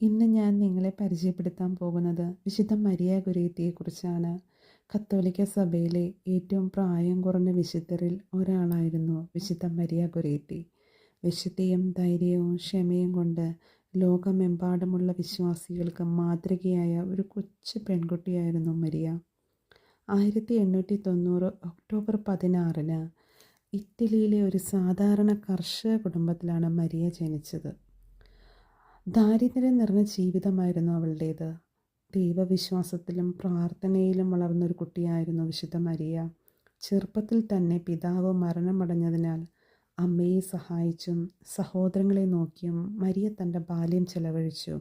ഇന്ന് ഞാൻ നിങ്ങളെ പരിചയപ്പെടുത്താൻ പോകുന്നത് വിശുദ്ധ മരിയ ഗുരേത്തിയെക്കുറിച്ചാണ്. കത്തോലിക്ക സഭയിലെ ഏറ്റവും പ്രായം കുറഞ്ഞ വിശുദ്ധരിൽ ഒരാളായിരുന്നു വിശുദ്ധ മരിയ ഗുരേത്തി. വിശുദ്ധിയും ധൈര്യവും ക്ഷമയും കൊണ്ട് ലോകമെമ്പാടുമുള്ള വിശ്വാസികൾക്ക് മാതൃകയായ ഒരു കൊച്ചു പെൺകുട്ടിയായിരുന്നു മരിയ. 1890 ഒക്ടോബർ 16 ഇറ്റലിയിലെ ഒരു സാധാരണ കർഷക കുടുംബത്തിലാണ് മരിയ ജനിച്ചത്. ദാരിദ്ര്യം നിറഞ്ഞ ജീവിതമായിരുന്നു അവളുടേത്. ദൈവവിശ്വാസത്തിലും പ്രാർത്ഥനയിലും വളർന്നൊരു കുട്ടിയായിരുന്നു വിശുദ്ധ മരിയ. ചെറുപ്പത്തിൽ തന്നെ പിതാവ് മരണമടഞ്ഞതിനാൽ അമ്മയെ സഹായിച്ചും സഹോദരങ്ങളെ നോക്കിയും മരിയ തൻ്റെ ബാല്യം ചെലവഴിച്ചു.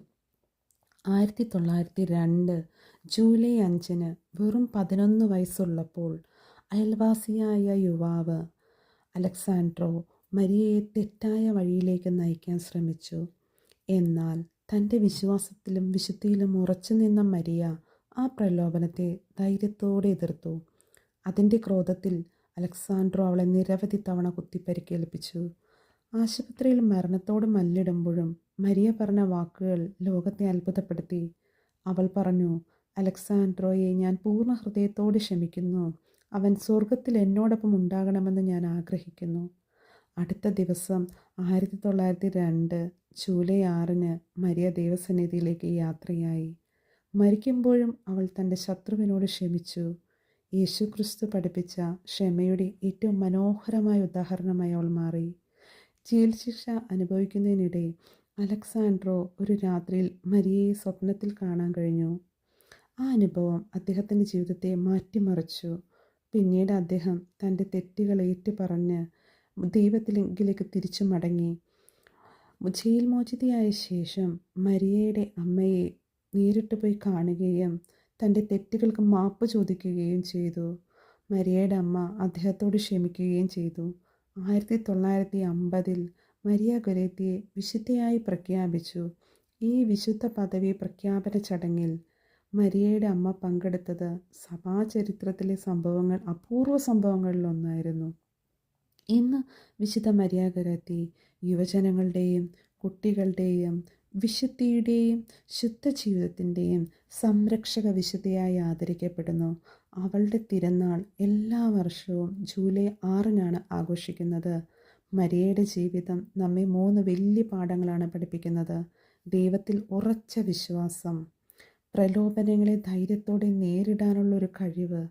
1902 ജൂലൈ 5 വെറും 11 വയസ്സുള്ളപ്പോൾ അയൽവാസിയായ യുവാവ് അലക്സാൻഡ്രോ മരിയയെ തെറ്റായ വഴിയിലേക്ക് നയിക്കാൻ ശ്രമിച്ചു. എന്നാൽ തൻ്റെ വിശ്വാസത്തിലും വിശുദ്ധിയിലും ഉറച്ചു നിന്ന മരിയ ആ പ്രലോഭനത്തെ ധൈര്യത്തോടെ എതിർത്തു. അതിൻ്റെ ക്രോധത്തിൽ അലക്സാൻഡ്രോ അവളെ നിരവധി തവണ കുത്തിപ്പരിക്കേൽപ്പിച്ചു. ആശുപത്രിയിൽ മരണത്തോട് മല്ലിടുമ്പോഴും മരിയ പറഞ്ഞ വാക്കുകൾ ലോകത്തെ അത്ഭുതപ്പെടുത്തി. അവൾ പറഞ്ഞു, "അലക്സാൻഡ്രോയെ, ഞാൻ പൂർണ്ണ ഹൃദയത്തോടെ ക്ഷമിക്കുന്നു. അവൻ സ്വർഗത്തിൽ എന്നോടൊപ്പം ഉണ്ടാകണമെന്ന് ഞാൻ ആഗ്രഹിക്കുന്നു." അടുത്ത ദിവസം 1902 ജൂലൈ 6 മരിയ ദൈവസന്നിധിയിലേക്ക് യാത്രയായി. മരിക്കുമ്പോഴും അവൾ തൻ്റെ ശത്രുവിനോട് ക്ഷമിച്ചു. യേശുക്രിസ്തു പഠിപ്പിച്ച ക്ഷമയുടെ ഏറ്റവും മനോഹരമായ ഉദാഹരണമായി അവൾ മാറി. ജയിൽ ശിക്ഷ അനുഭവിക്കുന്നതിനിടെ അലക്സാൻഡ്രോ ഒരു രാത്രിയിൽ മരിയയെ സ്വപ്നത്തിൽ കാണാൻ കഴിഞ്ഞു. ആ അനുഭവം അദ്ദേഹത്തിൻ്റെ ജീവിതത്തെ മാറ്റിമറിച്ചു. പിന്നീട് അദ്ദേഹം തൻ്റെ തെറ്റുകൾ ഏറ്റുപറഞ്ഞ് ദൈവത്തിലേക്ക് തിരിച്ചു മടങ്ങി. ജയിൽ മോചിതയായ ശേഷം മരിയയുടെ അമ്മയെ നേരിട്ട് പോയി കാണുകയും തൻ്റെ തെറ്റുകൾക്ക് മാപ്പ് ചോദിക്കുകയും ചെയ്തു. മരിയയുടെ അമ്മ അദ്ദേഹത്തോട് ക്ഷമിക്കുകയും ചെയ്തു. 1950 മരിയ ഗുരേത്തിയെ വിശുദ്ധയായി പ്രഖ്യാപിച്ചു. ഈ വിശുദ്ധ പദവി പ്രഖ്യാപന ചടങ്ങിൽ മരിയയുടെ അമ്മ പങ്കെടുത്തത് സഭാചരിത്രത്തിലെ അപൂർവ സംഭവങ്ങളിലൊന്നായിരുന്നു. ഇന്ന് വിശുദ്ധ മരിയ ഗുരേത്തി യുവജനങ്ങളുടെയും കുട്ടികളുടെയും വിശുദ്ധിയുടെയും ശുദ്ധജീവിതത്തിൻ്റെയും സംരക്ഷക വിശുദ്ധയായി ആദരിക്കപ്പെടുന്നു. അവളുടെ തിരുനാൾ എല്ലാ വർഷവും ജൂലൈ 6 ആഘോഷിക്കുന്നത്. മരിയയുടെ ജീവിതം നമ്മെ 3 വലിയ പാഠങ്ങളാണ് പഠിപ്പിക്കുന്നത്. ദൈവത്തിൽ ഉറച്ച വിശ്വാസം, പ്രലോഭനങ്ങളെ ധൈര്യത്തോടെ നേരിടാനുള്ളൊരു കഴിവ്,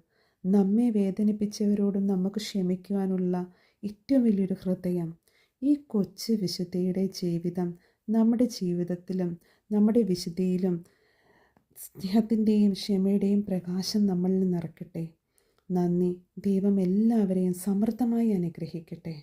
നമ്മെ വേദനിപ്പിച്ചവരോടും നമുക്ക് ക്ഷമിക്കുവാനുള്ള ഏറ്റവും വലിയൊരു ഹൃദയം. ഈ കൊച്ചു വിശുദ്ധയുടെ ജീവിതം നമ്മുടെ ജീവിതത്തിലും നമ്മുടെ വിശുദ്ധിയിലും സ്നേഹത്തിൻ്റെയും ക്ഷമയുടെയും പ്രകാശം നമ്മളിൽ നിറയ്ക്കട്ടെ. നന്ദി. ദൈവം എല്ലാവരെയും സമൃദ്ധമായി അനുഗ്രഹിക്കട്ടെ.